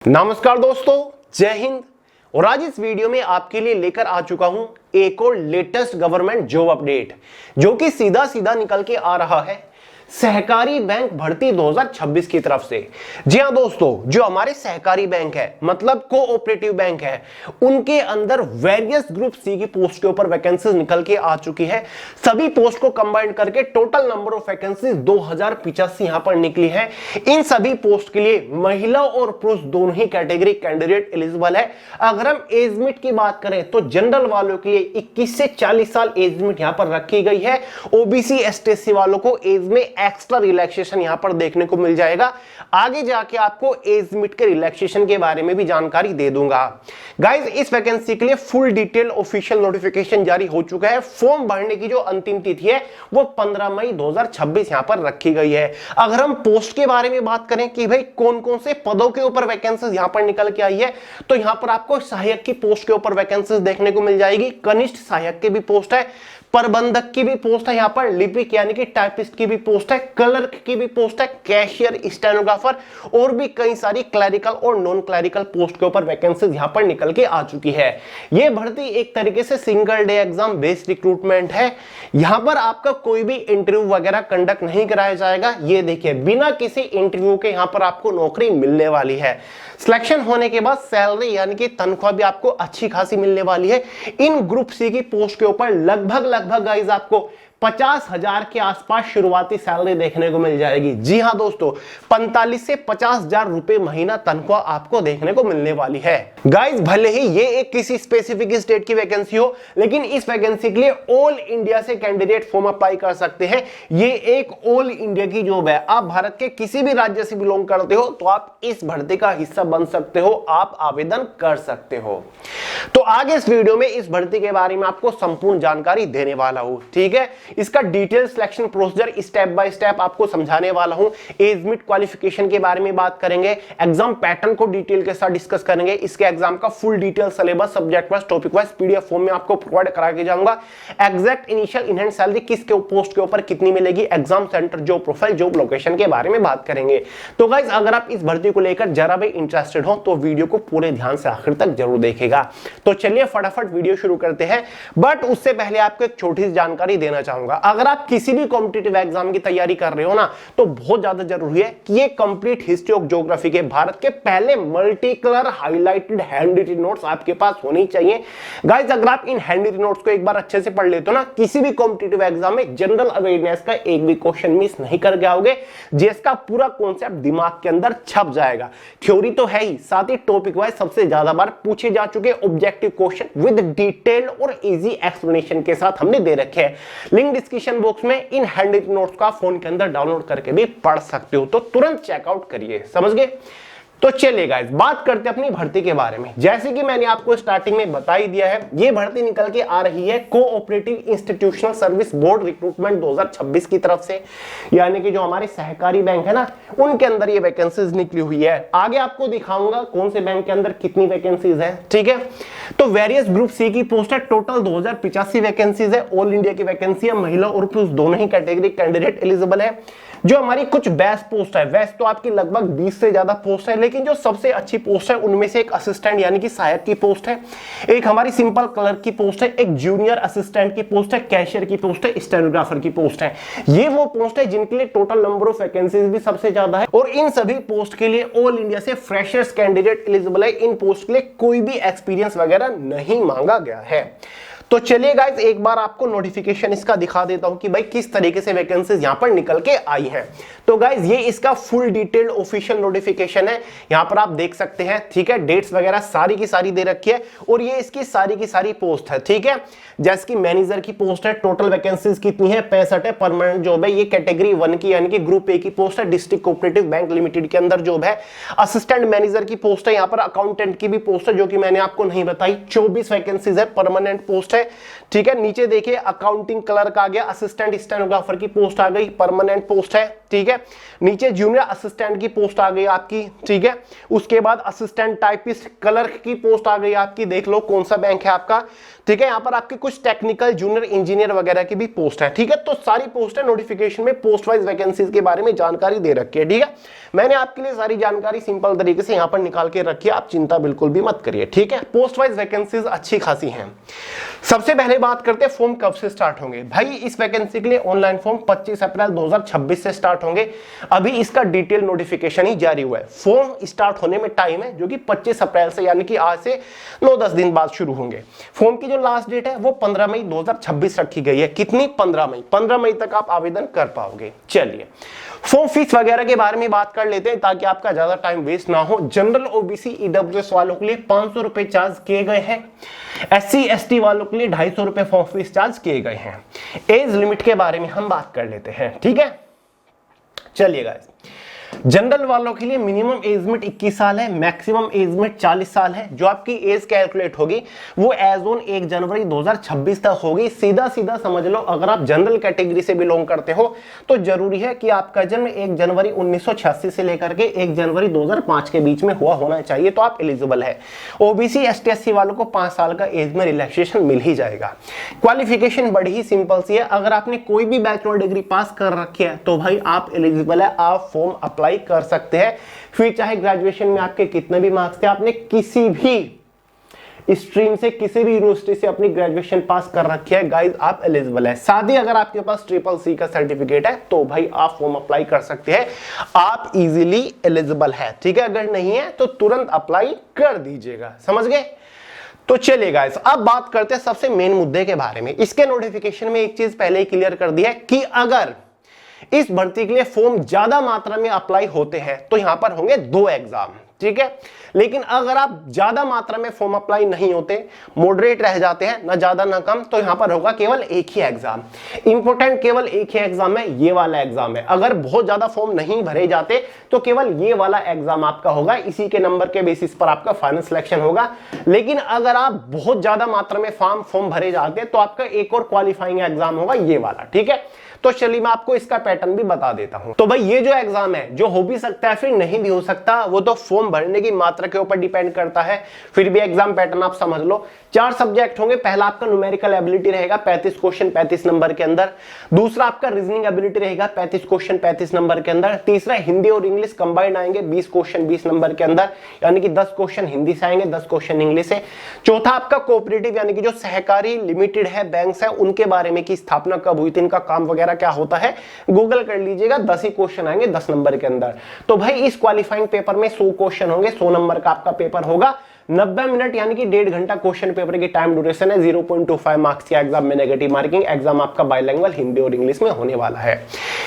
नमस्कार दोस्तों, जय हिंद। और आज इस वीडियो में आपके लिए लेकर आ चुका हूं एक और लेटेस्ट गवर्नमेंट जॉब अपडेट, जो कि सीधा सीधा निकल के आ रहा है सहकारी बैंक भर्ती 2026 की तरफ से। जी हां दोस्तों, जो हमारे सहकारी बैंक है मतलब कोऑपरेटिव बैंक है, उनके अंदर वेरियस ग्रुप सी की पोस्ट के ऊपर वैकेंसीज निकल के आ चुकी है। सभी पोस्ट को कंबाइन करके टोटल नंबर ऑफ वैकेंसीज 2085 यहां पर निकली है। इन सभी पोस्ट के लिए महिला और पुरुष दोनों ही कैटेगरी कैंडिडेट एलिजिबल है। अगर हम एज लिमिट की बात करें तो जनरल वालों के लिए 21 से 40 साल एज लिमिट यहां पर रखी गई है। ओबीसी एसटी वालों को एज में एक्स्ट्रा रिलैक्सेशन यहां पर देखने को मिल जाएगा। आगे जाके आपको एज लिमिट के रिलैक्सेशन के बारे में भी जानकारी दे दूंगा। गाइस, इस वैकेंसी के लिए फुल डिटेल ऑफिशियल नोटिफिकेशन जारी हो चुका है। फॉर्म भरने की जो अंतिम तिथि है वो 15 मई 2026 यहां पर रखी गई है। अगर हम पोस्ट के बारे में बात करें कि भाई कौन कौन से पदों के ऊपर वैकेंसीज यहां पर निकल के आई है, तो यहां पर आपको सहायक की पोस्ट के ऊपर वैकेंसीज देखने को मिल जाएगी। कनिष्ठ सहायक की भी पोस्ट है, प्रबंधक की भी पोस्ट है, यहां पर लिपिक यानी कि टाइपिस्ट की भी पोस्ट है, क्लर्क की भी पोस्ट है, कैशियर, स्टेनोग्राफर और भी कई सारी क्लरिकल और नॉन क्लरिकल पोस्ट के ऊपर वैकेंसीज यहां पर निकल के आ चुकी है। यह भर्ती एक तरीके से single day exam based recruitment है। यहां पर आपका कोई भी इंटरव्यू वगैरह कंडक्ट नहीं कराया जाएगा। ये देखिए, बिना किसी इंटरव्यू के यहां पर आपको नौकरी मिलने वाली है। सिलेक्शन होने के बाद सैलरी यानी कि तनख्वाह भी आपको अच्छी खासी मिलने वाली है। इन ग्रुप सी की पोस्ट के ऊपर लगभग गाइस आपको 50,000 के आसपास शुरुआती सैलरी देखने को मिल जाएगी। जी हां दोस्तों, 45 से 50,000 रुपए महीना तनख्वाह आपको देखने को मिलने वाली है। गाइस, भले ही ये एक किसी स्पेसिफिक स्टेट की वैकेंसी हो, लेकिन इस वैकेंसी के लिए ऑल इंडिया से कैंडिडेट फॉर्म अप्लाई कर सकते हैं। ये एक ऑल इंडिया की जॉब है। आप भारत के किसी भी राज्य से बिलोंग करते हो तो आप इस भर्ती का हिस्सा बन सकते हो, आप आवेदन कर सकते हो। तो आगे इस वीडियो में इस भर्ती के बारे में आपको संपूर्ण जानकारी देने वाला हूं। ठीक है, इसका detail selection procedure step by step आपको समझाने वाला हूं। एज लिमिट, क्वालिफिकेशन के बारे में बात करेंगे, एग्जाम पैटर्न को डिटेल के साथ डिस्कस करेंगे, इसके एग्जाम का full detail syllabus subject wise topic wise PDF form में आपको प्रोवाइड करा के जाऊंगा। Exact initial in hand salary किसके पोस्ट के ऊपर कितनी मिलेगी, exam centre, job profile, job location के बारे में बात करेंगे। तो गाइस, अगर आप इस भर्ती को लेकर जरा भी इंटरेस्टेड हो तो वीडियो को पूरे ध्यान से आखिर तक जरूर देखेगा। तो चलिए फटाफट वीडियो शुरू करते हैं। बट उससे पहले आपको एक छोटी सी जानकारी देना चाहूंगा। अगर आप किसी भी कॉम्पिटिटिव एग्जाम की तैयारी कर रहे हो ना, तो बहुत ज्यादा जरूरी है कि ये कंप्लीट हिस्ट्री ऑफ ज्योग्राफी के भारत के पहले multi colour highlighted hand written notes आपके पास होनी चाहिए। गाइस, अगर आप इन हैंड रिटन नोट्स को एक बार अच्छे से पढ़ लेते हो ना, किसी भी कॉम्पिटिटिव एग्जाम में जनरल अवेयरनेस का एक भी क्वेश्चन मिस नहीं कर जाओगे, जिसका पूरा कॉन्सेप्ट दिमाग के अंदर छप जाएगा। थ्योरी तो है ही, साथ ही टॉपिक वाइज सबसे ज्यादा बार पूछे जा चुके ऑब्जेक्टिव क्वेश्चन विद डिटेल्ड और इजी एक्सप्लेनेशन के साथ हमने दे रखे हैं। लिंक डिस्क्रिप्शन बॉक्स में इन हैंड रिटन नोट्स का फोन के अंदर डाउनलोड करके भी पढ़ सकते हो, तो तुरंत चेकआउट करिए। समझ गए? तो चलिए गाइस, बात करते हैं अपनी भर्ती के बारे में। जैसे कि मैंने आपको स्टार्टिंग में बता ही दिया है, ये भर्ती निकल के आ रही है cooperative institutional service board recruitment 2026 की तरफ से, यानी कि जो हमारे सहकारी बैंक है ना, उनके अंदर ये वैकेंसीज निकली हुई है। आगे आपको दिखाऊंगा कौन से बैंक के अंदर कितनी वैकेंसीज है। ठीक है, तो वेरियस ग्रुप सी की पोस्ट है, टोटल 2085 वैकेंसीज है। ऑल इंडिया की वैकेंसी है, महिला और पुरुष दोनों ही कैटेगरी कैंडिडेट एलिजिबल है। जो हमारी कुछ बेस्ट पोस्ट है, वैसे तो आपकी लगभग 20 से ज्यादा पोस्ट है, लेकिन जो सबसे अच्छी पोस्ट है उनमें से एक असिस्टेंट यानी कि सहायक की पोस्ट है, एक हमारी सिंपल क्लर्क की पोस्ट है, एक जूनियर असिस्टेंट की पोस्ट है, कैशियर की पोस्ट है, स्टेनोग्राफर की पोस्ट है। ये वो पोस्ट है जिनके लिए टोटल नंबर ऑफ वैकेंसीज भी सबसे ज्यादा है, और इन सभी पोस्ट के लिए ऑल इंडिया से फ्रेशर्स कैंडिडेट एलिजिबल है। इन पोस्ट के लिए कोई भी एक्सपीरियंस वगैरह नहीं मांगा गया है। तो चलिए गाइस, एक बार आपको नोटिफिकेशन इसका दिखा देता हूं कि भाई किस तरीके से वैकेंसीज यहां पर निकल के आई हैं। तो गाइस, ये इसका फुल डिटेल्ड ऑफिशियल नोटिफिकेशन है, यहां पर आप देख सकते हैं। ठीक है, डेट्स वगैरह सारी की सारी दे रखी है, और ये इसकी सारी की सारी पोस्ट है। ठीक है, जैसे कि मैनेजर की पोस्ट है, टोटल वैकेंसीज कितनी है, 65 है, परमानेंट जॉब है। ये कैटेगरी 1 की यानी कि ग्रुप ए की पोस्ट है, डिस्ट्रिक्ट कोऑपरेटिव बैंक लिमिटेड के अंदर जॉब है। असिस्टेंट मैनेजर की पोस्ट है, यहां पर अकाउंटेंट की भी पोस्ट है, जो कि मैंने आपको नहीं बताई। 24 वैकेंसीज है, परमानेंट पोस्ट है। ठीक है, नीचे देखिए अकाउंटिंग क्लर्क आ गया, असिस्टेंट स्टेनोग्राफर की पोस्ट आ गई, परमानेंट पोस्ट है। ठीक है, नीचे जूनियर असिस्टेंट की पोस्ट आ गई आपकी। ठीक है, उसके बाद असिस्टेंट टाइपिस्ट क्लर्क की पोस्ट आ गई आपकी। देख लो कौन सा बैंक है आपका। ठीक है, यहां पर आपके कुछ टेक्निकल जूनियर इंजीनियर वगैरह की भी पोस्ट है। ठीक है, तो सारी पोस्ट है। नोटिफिकेशन में पोस्ट वाइज वैकेंसीज के बारे में जानकारी दे रखी है। ठीक है, मैंने आपके लिए सारी जानकारी सिंपल तरीके से यहां पर निकाल के रखी है, आप चिंता बिल्कुल भी मत करिए, ठीक है। पोस्ट वाइज वैकेंसीज अच्छी खासी हैं। सबसे पहले बात करते हैं फॉर्म कब से स्टार्ट होंगे। भाई इस वैकेंसी के लिए ऑनलाइन फॉर्म 25 अप्रैल 2026 से स्टार्ट होंगे। अभी इसका डिटेल नोटिफिकेशन ही जारी हुआ है। फॉर्म स्टार्ट होने में टाइम है, जो कि 25 अप्रैल से यानी कि आज से 9-10 दिन बाद शुरू होंगे। फॉर्म की जो लास्ट डेट है वो 15 मई 2026 रखी गई है। कितनी? 15 मई। 15 मई तक आप आवेदन कर पाओगे। चलिए फॉर्म फीस वगैरह के बारे में बात कर लेते हैं ताकि आपका ज्यादा टाइम वेस्ट ना हो। जनरल ओबीसी ईडब्ल्यूएस वालों के लिए 500 रुपए चार्ज किए गए हैं। एससी एसटी वालों के लिए 250 रुपए फॉर्म फीस चार्ज किए गए हैं। एज लिमिट के बारे में हम बात कर लेते हैं, ठीक है। चलिए गाइस, जनरल वालों के लिए मिनिमम एज लिमिट 21 साल है, मैक्सिमम एज लिमिट 40 साल है। जो आपकी एज कैलकुलेट होगी वो एज ऑन 1 जनवरी 2026 तक होगी। सीधा सीधा समझ लो, अगर आप जनरल कैटेगरी से बिलोंग करते हो तो जरूरी है कि आपका जन्म 1 जनवरी 1986 से लेकर के 1 जनवरी 2005 के बीच में हुआ होना चाहिए, तो आप एलिजिबल है। ओबीसी एसटी एससी वालों को 5 साल का एज में रिलैक्सेशन मिल ही जाएगा। क्वालिफिकेशन बड़ी ही सिंपल सी है, अगर आपने कोई भी बैचलर डिग्री पास कर रखी है तो भाई आप एलिजिबल है, आप फॉर्म अप्लाई कर सकते हैं। फिर चाहे ग्रेजुएशन में आपके कितने भी मार्क्स थे, आपने किसी भी स्ट्रीम से किसी भी यूनिवर्सिटी से अपनी ग्रेजुएशन पास कर रखी है, गाइस आप एलिजिबल है। साथ ही अगर आपके पास CCC का सर्टिफिकेट है तो भाई आप फॉर्म अप्लाई कर सकते हैं, आप इजीली एलिजिबल है, ठीक है। अगर नहीं है तो तुरंत अप्लाई कर दीजिएगा, समझ गए। तो चलिए गाइस, अब बात करते हैं सबसे मेन मुद्दे के बारे में। इसके नोटिफिकेशन में एक चीज पहले ही क्लियर कर दी है कि अगर इस भर्ती के लिए फॉर्म ज्यादा मात्रा में अप्लाई होते हैं तो यहां पर होंगे 2 एग्जाम, ठीक है। लेकिन अगर आप ज्यादा मात्रा में फॉर्म अप्लाई नहीं होते, मॉडरेट रह जाते हैं, ना ज्यादा ना कम, तो यहां पर होगा केवल एक ही एग्जाम। इंपॉर्टेंट केवल एक ही एग्जाम है, ये वाला एग्जाम है। अगर बहुत ज्यादा फॉर्म नहीं भरे जाते तो केवल ये वाला एग्जाम आपका होगा, इसी के नंबर के बेसिस पर आपका फाइनल सिलेक्शन होगा। लेकिन अगर आप बहुत ज्यादा मात्रा में फॉर्म भरे जाते तो आपका एक और क्वालिफाइंग एग्जाम होगा, ये वाला, ठीक है। तो चलिए मैं आपको इसका पैटर्न भी बता देता हूं। तो भाई ये जो एग्जाम है, जो हो भी सकता है फिर नहीं भी हो सकता, वो तो फॉर्म भरने की मात्रा के ऊपर डिपेंड करता है। फिर भी एग्जाम पैटर्न आप समझ लो। 4 सब्जेक्ट होंगे। पहला आपका न्यूमेरिकल एबिलिटी रहेगा 35 क्वेश्चन 35 नंबर के अंदर। दूसरा आपका रीजनिंग एबिलिटी रहेगा 35 क्वेश्चन 35 नंबर के अंदर। तीसरा हिंदी और इंग्लिश कंबाइंड आएंगे 20 क्वेश्चन 20 नंबर के अंदर, यानी कि 10 क्वेश्चन हिंदी से आएंगे, 10 क्वेश्चन इंग्लिश से। चौथा आपका कोऑपरेटिव यानी कि जो सहकारी लिमिटेड है, बैंक्स है, उनके बारे में की स्थापना कब हुई थी, इनका काम वगैरह क्या होता है, गूगल कर लीजिएगा। 10 ही क्वेश्चन आएंगे 10 नंबर के अंदर। तो भाई इस क्वालिफाइंग पेपर में 100 क्वेश्चन होंगे, 100 नंबर का आपका पेपर होगा। 90 मिनट यानी कि 1.5 घंटा क्वेश्चन पेपर की टाइम ड्यूरेशन है। 0.25 मार्क्स की एग्जाम में नेगेटिव मार्किंग। एग्जाम आपका बाइलैंग्वेज हिंदी और इंग्लिश में होने वाला है।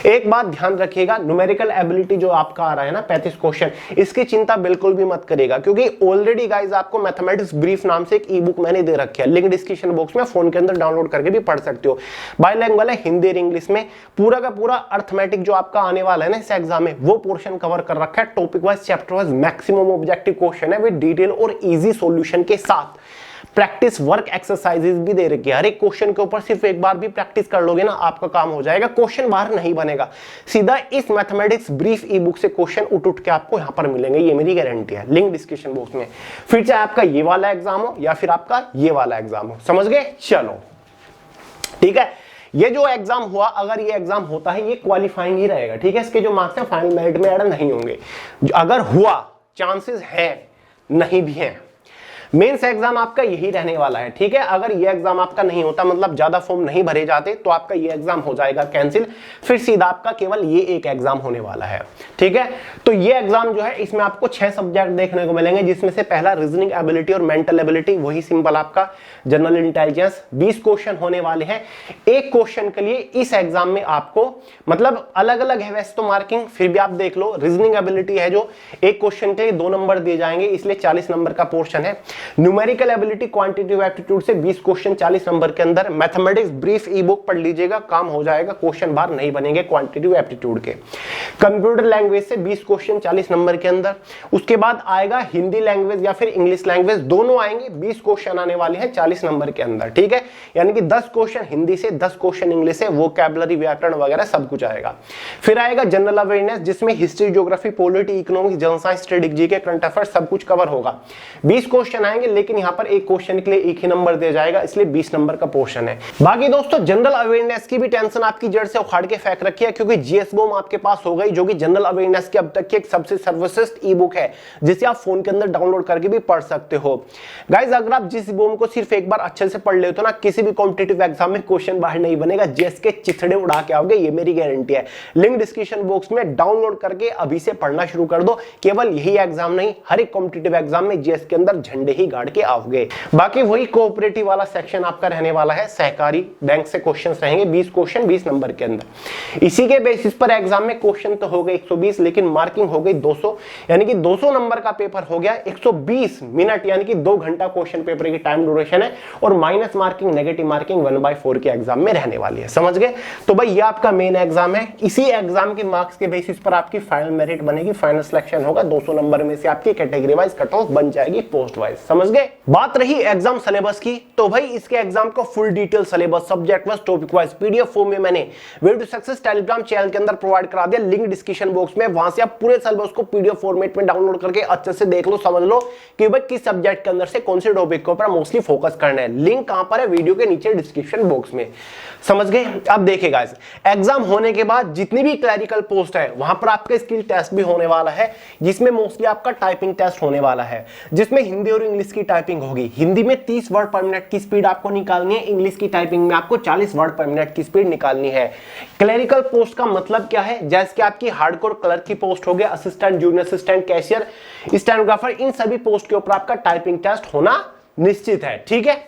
एक बात ध्यान रखिएगा, न्यूमेरिकल एबिलिटी जो आपका आ रहा है ना 35 क्वेश्चन, इसकी चिंता बिल्कुल भी मत करिएगा, क्योंकि ऑलरेडी गाइस आपको मैथमेटिक्स ब्रीफ नाम से एक ई बुक मैंने दे रखी है, लिंक डिस्क्रिप्शन बॉक्स में फोन के अंदर डाउनलोड करके भी पढ़ सकते हो। बाइलैंग्वेज है हिंदी और इंग्लिश में। पूरा का पूरा अर्थमेटिक जो आपका आने वाला है ना इस एग्जाम में, वो पोर्शन कवर कर रखा है। Topic wise chapter wise maximum objective question है विद डिटेल और इजी सॉल्यूशन के साथ। प्रैक्टिस वर्क एक्सरसाइजेस भी दे रखी है। हर एक क्वेश्चन के ऊपर सिर्फ एक बार भी प्रैक्टिस कर लोगे ना, आपका काम हो जाएगा। क्वेश्चन बाहर नहीं बनेगा, सीधा इस मैथमेटिक्स ब्रीफ ई बुक से क्वेश्चन उठ के आपको यहां पर मिलेंगे, ये मेरी गारंटी है। लिंक डिस्क्रिप्शन बॉक्स में। फिर चाहे आपका ये वाला एग्जाम हो या फिर आपका ये वाला एग्जाम हो, समझ गए। चलो ठीक है, ये जो एग्जाम हुआ, अगर ये एग्जाम होता है ये क्वालिफाइंग ही रहेगा, ठीक है। इसके जो मार्क्स है फाइनल मेरिट में ऐड नहीं होंगे। अगर हुआ, चांसेस है, नहीं भी है। मेंस एग्जाम आपका यही रहने वाला है, ठीक है। अगर ये एग्जाम आपका नहीं होता, मतलब ज्यादा फॉर्म नहीं भरे जाते, तो आपका ये एग्जाम हो जाएगा कैंसिल। फिर सीधा आपका केवल ये एक एग्जाम होने वाला है, ठीक है। तो ये एग्जाम जो है, इसमें आपको 6 सब्जेक्ट देखने को मिलेंगे, जिसमें से पहला रीजनिंग एबिलिटी और मेंटल एबिलिटी, वही सिंपल आपका जनरल इंटेलिजेंस। 20 क्वेश्चन होने वाले हैं। एक क्वेश्चन के लिए इस एग्जाम में आपको, मतलब अलग अलग है वैसे तो मार्किंग, फिर भी आप देख लो। रीजनिंग एबिलिटी है जो एक क्वेश्चन के लिए 2 नंबर दिए जाएंगे, इसलिए 40 नंबर का पोर्शन है। न्यूमेरिकल एबिलिटी क्वांटिटेटिव एप्टीट्यूड से 20 क्वेश्चन 40 नंबर के अंदर। मैथमेटिक्स ब्रीफ ई बुक पढ़ लीजिएगा, काम हो जाएगा, क्वेश्चन बार नहीं बनेंगे क्वांटिटेटिव एप्टीट्यूड के। कंप्यूटर लैंग्वेज से 20 क्वेश्चन 40 नंबर के अंदर। उसके बाद आएगा हिंदी लैंग्वेज या फिर इंग्लिश लैंग्वेज, दोनों आएंगे। 20 क्वेश्चन आने वाले हैं 40 नंबर के अंदर, ठीक है। यानी कि 10 क्वेश्चन हिंदी से, 10 क्वेश्चन इंग्लिश से, वोकैबुलरी व्याकरण वगैरह सब कुछ आएगा। फिर आएगा जनरल अवेयरनेस, जिसमें history, geography, polity, economics, general science, statistics, GK, current affairs सब कुछ कवर होगा। 20 क्वेश्चन आएंगे जाएंगे, लेकिन यहाँ पर एक क्वेश्चन के लिए एक ही नंबर दिया जाएगा, इसलिए 20 नंबर का पोर्शन है। बाकी दोस्तों जनरल अवेयरनेस की भी टेंशन आपकी जड़ से उखाड़ के फेंक रखी है, क्योंकि जीएस बूम आपके पास हो गई, जो कि जनरल अवेयरनेस की अब तक की एक सबसे सर्वश्रेष्ठ ई बुक है, जिसे आप फोन के अंदर डाउनलोड करके भी पढ़ सकते हो। गाइज अगर आप जिस बूम को सिर्फ एक बार अच्छे से पढ़ लेते हो ना, किसी भी कॉम्पिटिटिव एग्जाम में क्वेश्चन बाहर नहीं बनेगा, जीएस के चिथड़े उड़ा के आओगे, ये मेरी गारंटी है। लिंक डिस्क्रिप्शन बॉक्स में डाउनलोड करके अभी से पढ़ना शुरू कर दो। केवल यही एग्जाम नहीं, हर एक कॉम्पिटिटिव एग्जाम में जीएस के अंदर झंडे ही गाड़ के आओगे। बाकी वही कोऑपरेटिव वाला सेक्शन आपका रहने वाला है, सहकारी बैंक से क्वेश्चंस रहेंगे, 20 क्वेश्चन 20 नंबर के अंदर। इसी के बेसिस पर एग्जाम में क्वेश्चन तो हो गए 120, लेकिन मार्किंग हो गई 200, यानी कि 200 नंबर का पेपर हो गया। 120 मिनट यानी कि 2 घंटा क्वेश्चन पेपर की टाइम ड्यूरेशन है, और माइनस मार्किंग नेगेटिव मार्किंग 1/4 के एग्जाम में रहने वाली है। समझ गए? तो भाई ये आपका मेन एग्जाम है, इसी एग्जाम के मार्क्स के बेसिस पर आपकी फाइनल मेरिट बनेगी, फाइनल सिलेक्शन होगा। 200 नंबर में से आपकी कैटेगरी वाइज कट ऑफ बन जाएगी, पोस्ट वाइज। समझ गए? बात रही एग्जाम सिलेबस की, तो भाई इसके एग्जाम का full detail syllabus subject wise topic wise PDF form में मैंने way to success Telegram channel के अंदर प्रोवाइड करा दिया, लिंक डिस्क्रिप्शन बॉक्स में। वहां से आप पूरे सिलेबस को पीडीएफ फॉर्मेट में डाउनलोड करके अच्छे से देख लो, समझ लो कि भाई किस सब्जेक्ट के अंदर से कौन से टॉपिक के ऊपर मोस्टली फोकस करना है। लिंक कहां पर है? वीडियो के नीचे डिस्क्रिप्शन बॉक्स में। समझ गए? अब देखिए गाइस, एग्जाम होने के बाद जितनी भी क्लरिकल पोस्ट है वहां पर आपका स्किल टेस्ट भी होने वाला है, जिसमें मोस्टली आपका टाइपिंग टेस्ट होने वाला है, जिसमें हिंदी और इंग्लिश की टाइपिंग होगी। हिंदी में 30 वर्ड पर मिनट की स्पीड आपको निकालनी है, इंग्लिश की टाइपिंग में आपको 40 वर्ड पर मिनट की स्पीड निकालनी है। क्लरिकल पोस्ट का मतलब क्या है? जैसे कि आपकी हार्डकोर क्लर्क की पोस्ट हो गया, assistant, junior assistant, cashier, stenographer, इन सभी पोस्ट के ऊपर आपका टाइपिंग टेस्ट होना निश्चित है। ठीक है,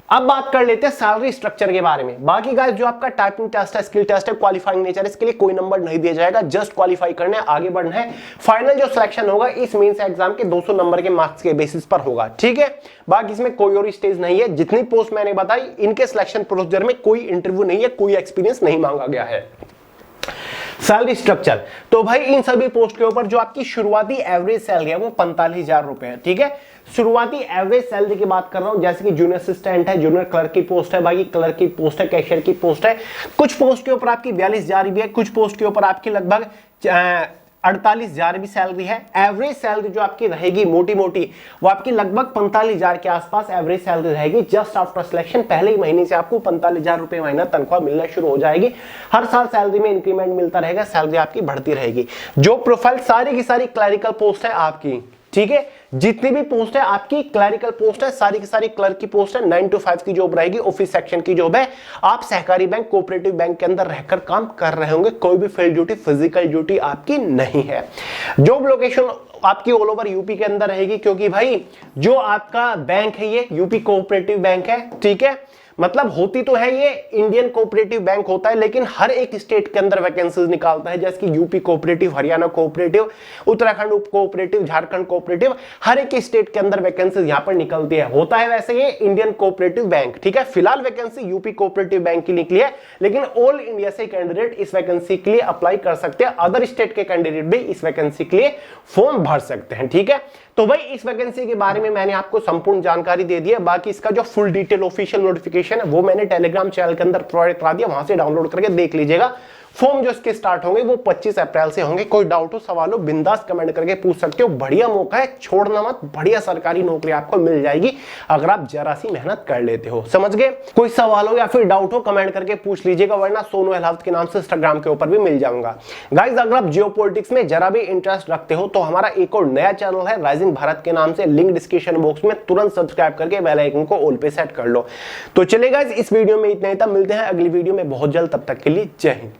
अब बात कर लेते हैं सैलरी स्ट्रक्चर के बारे में। बाकी गाइस जो आपका टाइपिंग टेस्ट है, स्किल टेस्ट है, क्वालिफाइंग नेचर, इसके लिए कोई नंबर नहीं दिया जाएगा, जस्ट क्वालिफाई करना है, आगे बढ़ना है। फाइनल जो सिलेक्शन होगा इस मेंस एग्जाम के 200 नंबर के मार्क्स के बेसिस पर होगा। ठीक है, बाकी इसमें कोई और स्टेज नहीं है। जितनी पोस्ट मैंने बताई इनके सिलेक्शन प्रोसीजर में कोई इंटरव्यू नहीं है, कोई एक्सपीरियंस नहीं मांगा गया है। सैलरी स्ट्रक्चर, तो भाई इन सभी पोस्ट के ऊपर जो आपकी शुरुआती एवरेज सैलरी है वो 45,000 रुपए है। ठीक है, शुरुआती एवरेज सैलरी की बात कर रहा हूं, जैसे कि जूनियर असिस्टेंट है, जूनियर क्लर्क की पोस्ट है, बाकी क्लर्क की पोस्ट है, कैशियर की पोस्ट है। कुछ पोस्ट के ऊपर आपकी 42,000 भी है, कुछ पोस्ट के ऊपर आपकी लगभग 48,000 भी सैलरी है। एवरेज सैलरी जो आपकी रहेगी मोटी मोटी वो आपकी लगभग 45,000 के आसपास एवरेज सैलरी रहेगी। जस्ट आफ्टर सिलेक्शन पहले ही महीने से आपको 45,000 रुपए महीना तनख्वाह मिलना शुरू हो जाएगी। हर साल सैलरी में इंक्रीमेंट मिलता रहेगा, सैलरी आपकी बढ़ती रहेगी। जो प्रोफाइल सारी की सारी क्लरिकल पोस्ट है आपकी, ठीक है, जितनी भी पोस्ट है आपकी क्लरिकल पोस्ट है, सारी की सारी क्लर्क की पोस्ट है। 9 to 5 की जॉब रहेगी, ऑफिस सेक्शन की जॉब है। आप सहकारी बैंक, कोऑपरेटिव बैंक के अंदर रहकर काम कर रहे होंगे, कोई भी फील्ड ड्यूटी, फिजिकल ड्यूटी आपकी नहीं है। जॉब लोकेशन आपकी ऑल ओवर यूपी के अंदर रहेगी, क्योंकि भाई जो आपका बैंक है ये यूपी कोऑपरेटिव बैंक है। ठीक है, मतलब होती तो है ये इंडियन कोऑपरेटिव बैंक होता है, लेकिन हर एक स्टेट के अंदर वैकेंसीज निकालता है, जैसे कि UP cooperative, Haryana cooperative, Uttarakhand उप कोऑपरेटिव, झारखंड कोऑपरेटिव, हर एक स्टेट के अंदर वैकेंसीज यहां पर निकलती है। होता है वैसे ये इंडियन कोऑपरेटिव बैंक। ठीक है, फिलहाल वैकेंसी यूपी कोऑपरेटिव बैंक की निकली है, लेकिन ऑल इंडिया से कैंडिडेट इस वैकेंसी के लिए अप्लाई कर सकते हैं। अदर स्टेट के कैंडिडेट भी इस वैकेंसी के लिए फॉर्म भर सकते हैं। ठीक है, तो भाई इस वैकेंसी के बारे में मैंने आपको संपूर्ण जानकारी दे दी है। बाकी इसका जो फुल डिटेल ऑफिशियल नोटिफिकेशन है वो मैंने टेलीग्राम चैनल के अंदर प्रोवाइड करा दिया, वहां से डाउनलोड करके देख लीजिएगा। फॉर्म जो इसके स्टार्ट होंगे वो 25 अप्रैल से होंगे। कोई डाउट हो, सवाल हो, बिंदास कमेंट करके पूछ सकते हो। बढ़िया मौका है, छोड़ना मत, बढ़िया सरकारी नौकरी आपको मिल जाएगी अगर आप जरा सी मेहनत कर लेते हो। समझ गए? कोई सवाल हो या फिर डाउट हो कमेंट करके पूछ लीजिएगा, वरना सोनू अहलावत के नाम से इंस्टाग्राम के ऊपर भी मिल जाऊंगा। गाइस अगर आप जियोपॉलिटिक्स में जरा भी इंटरेस्ट रखते हो तो हमारा एक और नया चैनल है राइजिंग भारत के नाम से, लिंक डिस्क्रिप्शन बॉक्स में, तुरंत सब्सक्राइब करके बेल आइकन को ऑल पे सेट कर लो। तो चलिए गाइस इस वीडियो में इतना ही था, मिलते हैं अगली वीडियो में बहुत जल्द, तब तक के लिए जय हिंद।